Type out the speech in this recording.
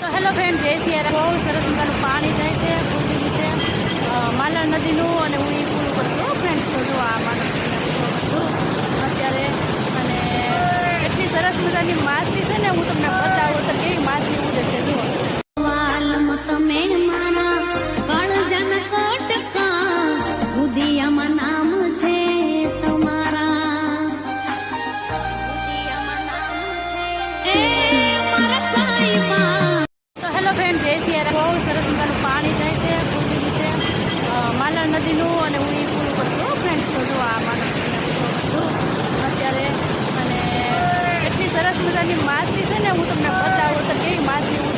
તો hello friend, જય સિયારામ. બહુ સરસ મજાનું પાણી જાય છે પુલની નીચે, માલણ નદીનું. અને હું એ પુલ ઉપર છું ફ્રેન્ડ્સ. તો જો આ માલણ નદીના પુલ ઉપર છું અત્યારે. અને એટલી સરસ મજાની માછલી છે ને, હું તમને બતાવું તો કેવી માછલી ઉડે છે. જુઓ તમે મારા કાળજન કોટકા ઉદિયામાં નામ છે તમારા, ઉદિયામાં નામ છે એ મારા સાઈબા. તો હેલો ફ્રેન્ડ, જય સિયારામ. બહુ સરસ મજાનું પાણી જાય છે પુલની નીચે, માલણ નદીનું. અને હું એ પુલ ઉપર છું ફ્રેન્ડ્સ. તો જો આ માલણ નદીના પુલ ઉપર છું અત્યારે. અને એટલી સરસ મજાની માછલી છે ને, હું તમને બતાવું તો કેવી માછલી ઉડે